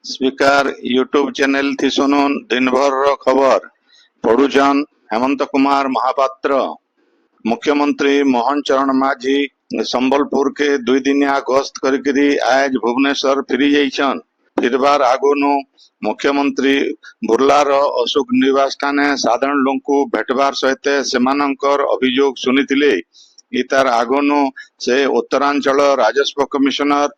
Speaker YouTube channel थी सुनुन दिन भर रो खबर पढ़ुचन हेमंत कुमार महापात्र। मुख्यमंत्री मोहन चरण माझी संबलपुर के 2 दिनिया गस्त करके आज भुवनेश्वर फिरी जाइछन। फिरबार आगुनु मुख्यमंत्री बुर्लार अशोक निवास ठाने साधारण लोक को भेटबार सहित सेमानंकर अभियोग सुनिथिले। इतार आगुनु से उत्तरांचल राजस्व कमिशनर,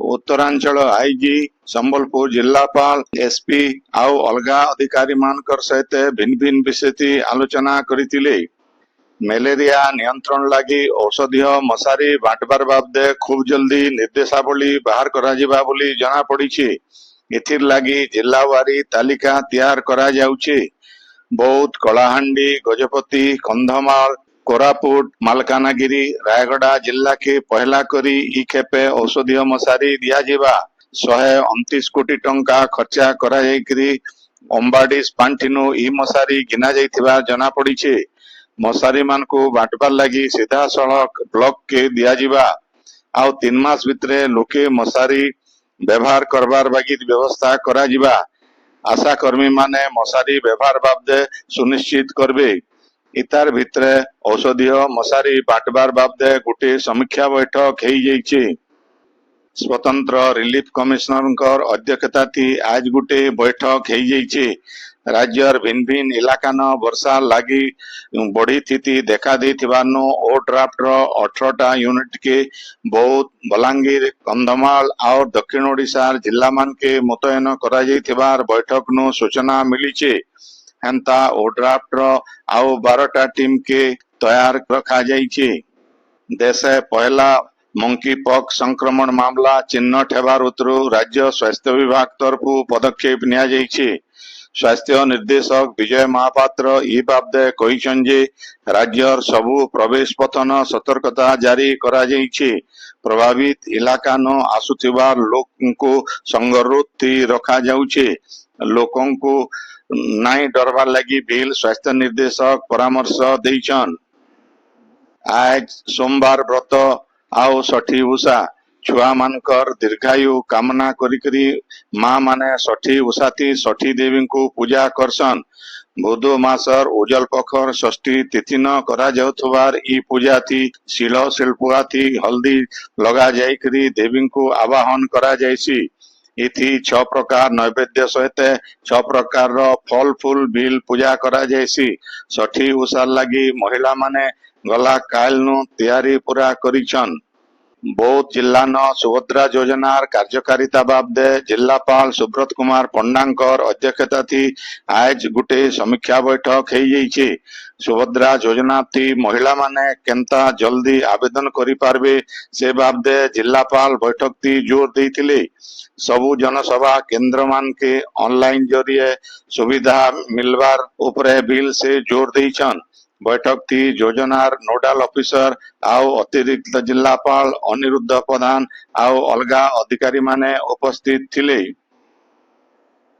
उत्तरांचल आईजी, संबलपुर जिलापाल, एसपी आउ अलगा अधिकारी मानकर सहित भिन्न भिन्न विषय आलोचना करिथिले। मलेरिया नियंत्रण लगी औषधीय मशारी बांटबार बाबदे खूब जल्दी निर्देशावली बाहर करा जिबा बोली जना पड़ीछि। एथिर लगी जिलावारी तालिका तैयार करा जाउछि। बौद्ध, कलाहांडी, गजपति, कंधमाल, कोरापुट, मालकानगिरी, रायगड़ा जिला के पहला करी ई खेपे औषधीय मशारी दिया जिबा। 129 कोटी टंका खर्चा करा जाइकरी अंबाडीस पांठिनु ई मशारी गिना जाइथिबा जना पड़ीछि। मशारी मान को बांटबार लगी सीधा सड़क ब्लॉक के दिया जिबा। आउ 3 मास भितरे लोके मशारी व्यवहार करबार बागी व्यवस्था करा जिबा। आशा कर्मी माने मशारी व्यवहार बाबदे सुनिश्चित करबे। इतार भितरे औषधीय मशारी बांटबार बाबदे गोटे समीक्षा बैठक हेई जाइछि। स्वतंत्र रिलीफ कमिशनर अध्यक्षता थी आज गोटे बैठक हेई जाइछि। राज्यर भिन्न भिन्न इलाका न वर्षा लगी बढ़ी स्थिति देखा देथिबानो ओड्राफ्ट 18टा यूनिट के बौद्ध, बलांगीर, कंधमाल और दक्षिण ओडिशा जिला मान के मुतयन करा जाइथिबार बैठक नु सूचना मिलीचे। हेंता ओड्राफ्ट आउ 12टा टीम के तैयार रखा जाइछे। देशे पहला मंकी पॉक्स संक्रमण मामला चिन्हट हेबार उतरु राज्य स्वास्थ्य विभाग तरफु पदक्षेप निया जाइछे। स्वास्थ्य निर्देशक विजय महापात्र ई बाबदे कहिछन जे राज्यर सबु प्रवेश पथन सतर्कता जारी करा जाइछे। प्रभावित इलाका न आसुथिबा लोक को संगरोध रखा जाउछे। लोकों को नाई डरबार लगी बिल स्वास्थ्य निर्देशक परामर्श देइछन। आज सोमवार व्रत आउ षठी उषा छुआ मानकर दीर्घायु कामना करी माँ माने षठी उषाती षठी देवी को पूजा करसन। भोदो मासर उजल पखर षष्ठी तिथि न करा जाउथबार ई पूजा थी शिल शिल्पुआ थी हल्दी लगा जाइकरी देवी को आवाहन करा जाइसी। इथि 6 प्रकार नैवेद्य सहित 6 प्रकार रो फल फूल बिल पूजा करा जाइसी। षठी उषा लगी महिला माने गला काल नु तैयारी पूरा करिछन। बौद्ध जिला न सुभद्रा योजनार कार्यकारिता बाबदे जिलापाल सुब्रत कुमार पंडांकर अध्यक्षता थी आज गुटे समीक्षा बैठक हेई जाइछे। सुभद्रा योजना थी महिला माने केंता जल्दी आवेदन करि पारबे से बाबदे जिलापाल बैठक थी जोर देइथिले। सबु जनसभा केंद्र मान के ऑनलाइन जरिए सुविधा मिलवार उपरे बिल से जोर देइछन। बैठक थी योजनार नोडाल ऑफिसर आउ अतिरिक्त जिलापाल अनिरुद्ध प्रधान आउ अलगा अधिकारी माने उपस्थित थिले।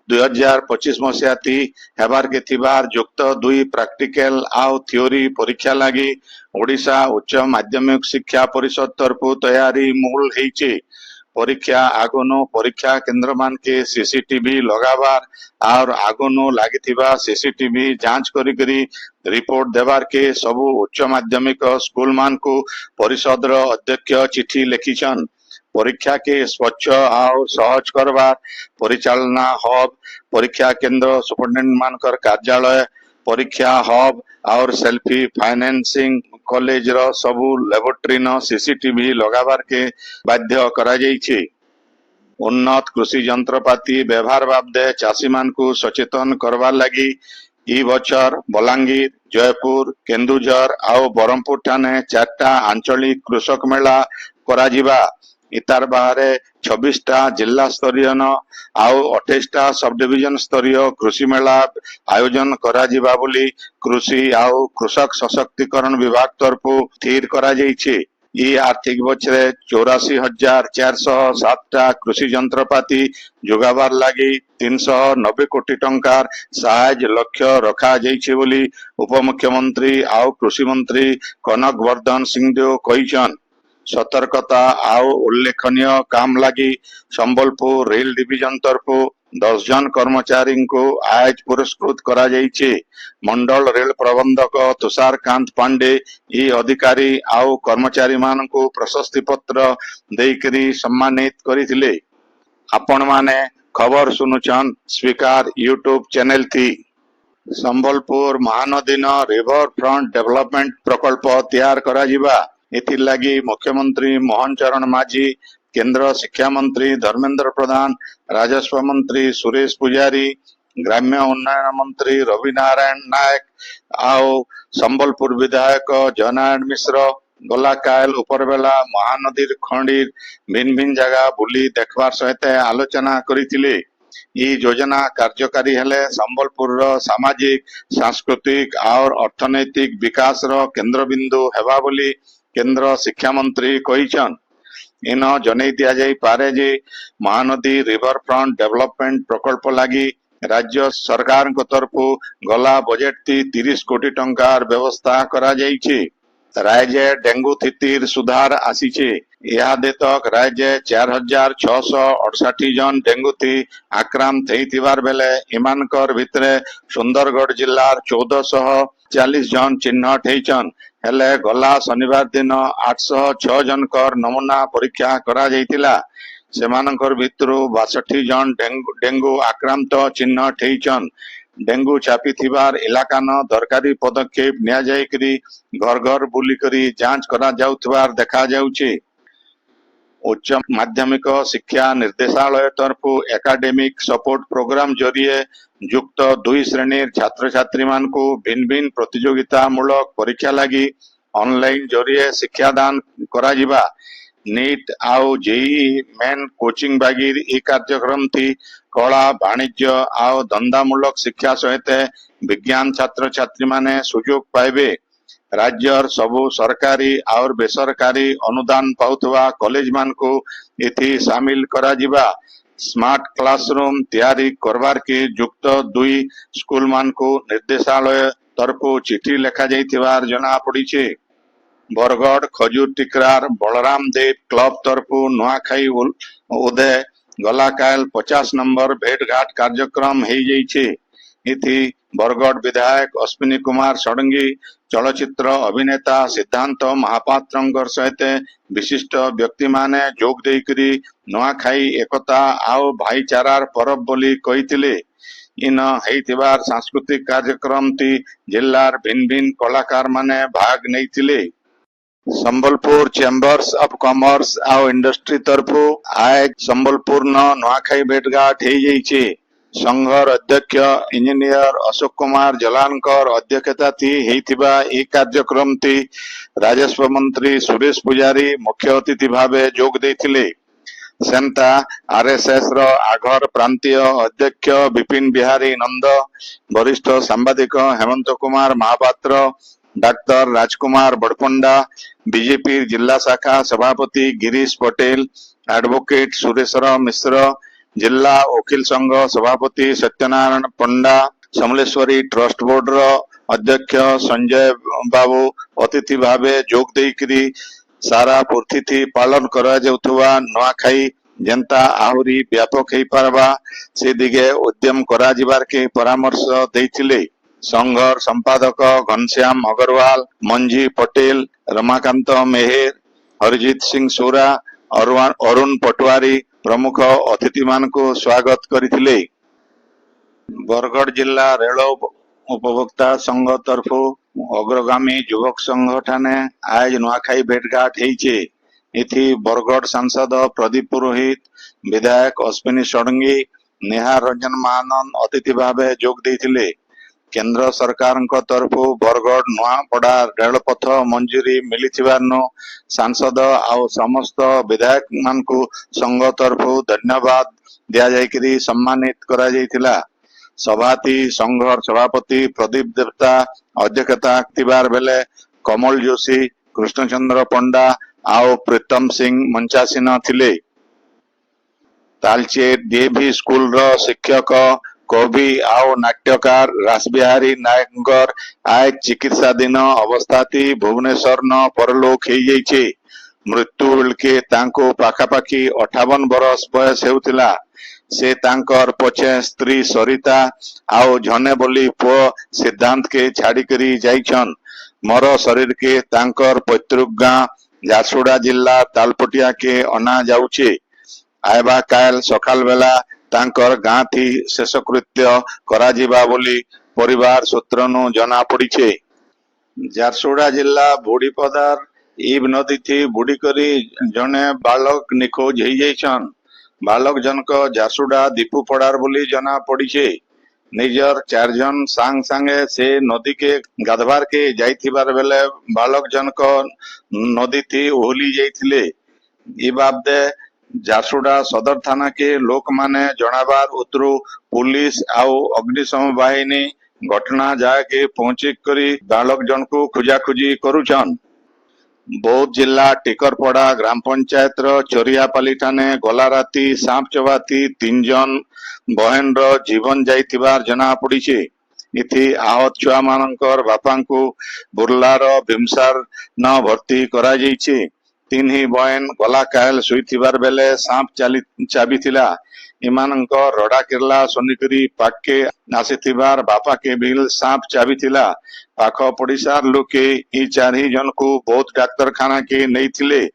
2025 मसिया थी हेबार के थिबार युक्त 2 प्रैक्टिकल आउ थ्योरी परीक्षा लगी ओडिशा उच्च माध्यमिक शिक्षा परिषद तरफु तैयारी मूल हेइचे। परीक्षा आगुनो परीक्षा केंद्र मान के सीसीटीवी लगाबार और आगुनो लागिथिबा सीसीटीवी जांच करी रिपोर्ट देवार के सबु उच्च माध्यमिक स्कूल मान को परिषद रो अध्यक्ष चिठी लिखिछन। परीक्षा के स्वच्छ और सहज करवार परिचालना हब, परीक्षा केंद्र सुपरिटेंडेंट मानकर कार्यालय, परीक्षा हब और सेल्फी फाइनेंसिंग कॉलेज रो सबु लेबोरेटरी न सीसीटीवी लगाबार के बाध्य करा जाइछे। उन्नत कृषि यंत्रपाति व्यवहार बाबदे चाषी मान को सचेतन करवार लगी ई बचर बलांगीर, जयपुर, केन्दुझर आउ बरहमपुर ठाने 4टा आंचलिक कृषक मेला करा जिबा। इतार बाहरे 26टा जिला स्तरीय न आउ 28टा सब डिविजन स्तरीय कृषि मेला आयोजन करा जिबा बोली कृषि आउ कृषक सशक्तिकरण विभाग तरफु स्थिर करा जाइछे। ई आर्थिक बछरे 84,407टा कृषि यंत्रपाति जोगाबार लगी 390 कोटी टंकार साहाय्य लक्ष्य रखा जाइछे बोली उपमुख्यमंत्री आउ कृषि मंत्री कनक वर्धन सिंहदेव कहिछन। सतर्कता आउ उल्लेखनीय काम लगी संबलपुर रेल डिविजन तरफु 10 जन कर्मचारी को आज पुरस्कृत करा जाइछे। मंडल रेल प्रबंधक तुषारकांत पांडे ई अधिकारी आउ कर्मचारी मान को प्रशस्ति पत्र देकरी सम्मानित करिथिले। आपण माने खबर सुनुचन स्वीकार यूट्यूब चैनल थी। संबलपुर महानदी न रिवर फ्रंट डेवलपमेंट प्रकल्प तैयार करा जिबा एथिर लगी मुख्यमंत्री मोहन चरण माझी, केंद्र शिक्षा मंत्री धर्मेंद्र प्रधान, राजस्व मंत्री सुरेश पुजारी, ग्राम्य उन्नयन मंत्री रवि नारायण नायक आउ संबलपुर विधायक जनायन मिश्र गलाकायल उपरबेला महानदी खंडीर भिन्न भिन्न जगह बुली देखबार सहित आलोचना करिथिले। ई योजना कार्यकारी हेले संबलपुर सामाजिक सांस्कृतिक और अर्थनैतिक विकास रो केंद्र बिंदु हेबा बोली केंद्र शिक्षा मंत्री कहिछन। इन जनै दिया जाई पारे जे महानदी रिवर फ्रंट डेवलपमेंट प्रकल्प लगी राज्य सरकार तरफु गला बजेट थी 30 कोटी टंकार व्यवस्था करा जाइछे। राज्य डेंगू स्थितिर सुधार आसीचे। इहादे तक राज्य 4668 जन डेंगू थी आक्रांत हेतिबार बेले इमानकर भितरे सुंदरगढ़ जिल्लार 1440 जन चिन्हट हेचन। हेले गला शनिवार दिन 806 जनकर नमूना परीक्षा करा जाइतिला। सेमानकर भितरु 62 जन डेंगू आक्रांत चिन्हट हेचन। डेंगू चापी थिबार इलाका न दरकारी पदक्षेप निया जाइकरी घर घर बुली करी जांच करा जाउथिबार देखा जाउछे। उच्च माध्यमिक शिक्षा निर्देशालय तरफु एकाडेमिक सपोर्ट प्रोग्राम जरिए युक्त 2 श्रेणी छात्र छात्री मान को भिन्न भिन्न प्रतियोगिता मूलक परीक्षा लगी ऑनलाइन जरिए शिक्षादान करा जिबा। नीट आउ जेई मेन कोचिंग बागिर ई कार्यक्रम थी कला वाणिज्य आउ धंदामूलक शिक्षा सहित विज्ञान छात्र छात्री माने सुजोग पाइबे। राज्यर सबु सरकारी और बेसरकारी अनुदान पाउथवा कॉलेज मान को इथि शामिल करा जिबा। स्मार्ट क्लासरूम तैयारी करबार के युक्त 2 स्कूल मान को निर्देशालय तरफु चिठी लेखा जाइथिबार जना पड़ीछे। बरगढ़ खजूर टिकरार बलराम देव क्लब तरफु नुआखाई उदय गलाकायल 50 नंबर भेट घाट कार्यक्रम हो जाइछे। इथि बरगढ़ विधायक अश्विनी कुमार षडंगी, चलचित्र अभिनेता सिद्धांत महापात्र सहित विशिष्ट व्यक्ति माने जोग देकरी नुआखाई एकता आउ भाईचारार परब बोली कहिथिले। इन हेतिबार सांस्कृतिक कार्यक्रम ती जिल्लार भिन्न भिन्न कलाकार माने भाग नैथिले। संबलपुर चेंबर्स ऑफ कॉमर्स आउ इंडस्ट्री तरफु आज संबलपुर न नुआखाई भेटघाट हो जाइछे। संघर अध्यक्ष इंजीनियर अशोक कुमार जलानकर अध्यक्षता थी हेतिबा ई कार्यक्रम थी राजस्व मंत्री सुरेश पुजारी मुख्य अतिथि भावे जोग देथिले। सेंता आरएसएस रो आघर प्रांतीय अध्यक्ष विपिन बिहारी नंद, वरिष्ठ सांबादिक हेमंत कुमार महापात्र, डाक्टर राजकुमार बड़पंडा, बीजेपी जिला शाखा सभापति गिरीश पटेल, एडवोकेट सुरेश्वर मिश्र, जिला वकील संघ सभापति सत्यनारायण पंडा, समलेश्वरी ट्रस्ट बोर्ड रो अध्यक्ष संजय बाबू अतिथि भावे जोग देकरी सारा पूर्ति पालन करा जाउथवा नुआखाई जनता आहुरी व्यापक हेई पारबा से दिगे उद्यम करा जिबार के परामर्श देथिले। संघर संपादक घनश्याम अग्रवाल, मंजी पटेल, रमाकांत मेहेर, हरजीत सिंह सोरा, अरुण पटवारी प्रमुख अतिथि मान को स्वागत करिथिले। बरगढ़ जिला रेल उपभोक्ता संघ तरफु अग्रगामी युवक संघ ठाने आज नुआखाई भेटघाट हेइछे। इथि बरगढ़ सांसद प्रदीप पुरोहित, विधायक अश्विनी षडंगी, निहार रंजन महानंद अतिथि भावे जोग देथिले। केंद्र सरकार तरफु बरगढ़ नुआपड़ा रेलपथ मंजूरी मिलिथिबारनु सांसद आउ समस्त विधायक मान को संघ तरफु धन्यवाद दिया जायकरी सम्मानित करा जायतिला। सभाती संघर सभापति प्रदीप देवता अध्यक्षता थिबार बेले कमल जोशी, कृष्णचंद्र पंडा आउ प्रीतम सिंह मंचासीन थिले। तालचेर डीएवी स्कूल रो शिक्षक कवि आउ नाट्यकार रासबिहारी नायकर आज चिकित्साधीन अवस्था भुवनेश्वर न परलोक हो जाइछे। मृत्यु बेलके तांको पाखापाखी 58 बरस बयस हेउतिला। से तांकर पछे स्त्री सरिता आउ झने बोली पुओ सिद्धांत के छाड़ी करी जाइछन। मर शरीर के तांकर पैतृक गां झारसुगुड़ा जिला तालपटिया के अना जाउछे। आयबा काल सकाल बेला तांकर गां थी शेषकृत्य कराजिबा बोली परिवार सूत्रनु जना पड़ीछे। झारसुगुड़ा जिला बुढ़ीपदार ईब नदी थी बुड़ी करी जने बालक निखोज हो जाइछन। बालक जनक झारसुगुड़ा दीपुपड़ार बोली जना पड़ीछे। निजर 4 जन सांग सांगे से नदी के गाधवार के जाइथिबार बेले बालक जनक नदी थी ओहली जाइथिले। ई बाबदे झारसुगुड़ा सदर थाना के लोक माने जनाबार उतरु पुलिस आउ अग्निशम बाहिनी घटना जाके पहुंची करी बालक जन को खोजाखोजी करुछन। बौद्ध जिला टिकरपड़ा ग्राम पंचायत चोरियापाली ठाने गला राती सांप चबाती 3 जन बहन जीवन जाइथिबार जना पड़ीछे। इथि आहत छुआ मानकर बापांकु बुर्लार भीमसार न भर्ती करा जाइछे। 3 ही बहन गला कायल सुइथिबार बेले सांप चाबिथिला। इमानंक रडा केरला सुनिकरी पाके आसिथिबार बापा के बिल सांप चाबिथिला। पाख पड़िसार लोके ई 4 ही जन को बौद्ध डाक्तरखाना के नैथिले।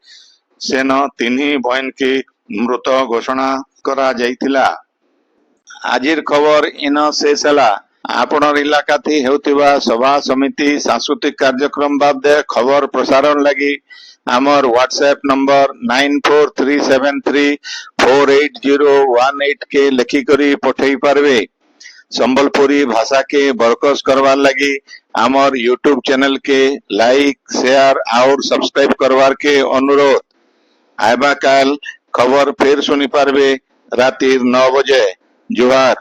सेन 3 ही बहन के मृत घोषणा करा जाइथिला। आजिर खबर इन शेष हला। आपनर इलाका थी हेउथिबा सभा समिति सांस्कृतिक कार्यक्रम बाबदे खबर प्रसारण लगी आमर व्हाट्सएप नंबर 9437348018 के लिखी करी पठेई पारबे। संबलपुरी भाषा के बरकस करवार लगी आमर यूट्यूब चैनल के लाइक शेयर और सब्सक्राइब करवार के अनुरोध। आयबा काल खबर फिर सुनी पारबे रातिर 9 बजे। जोहार।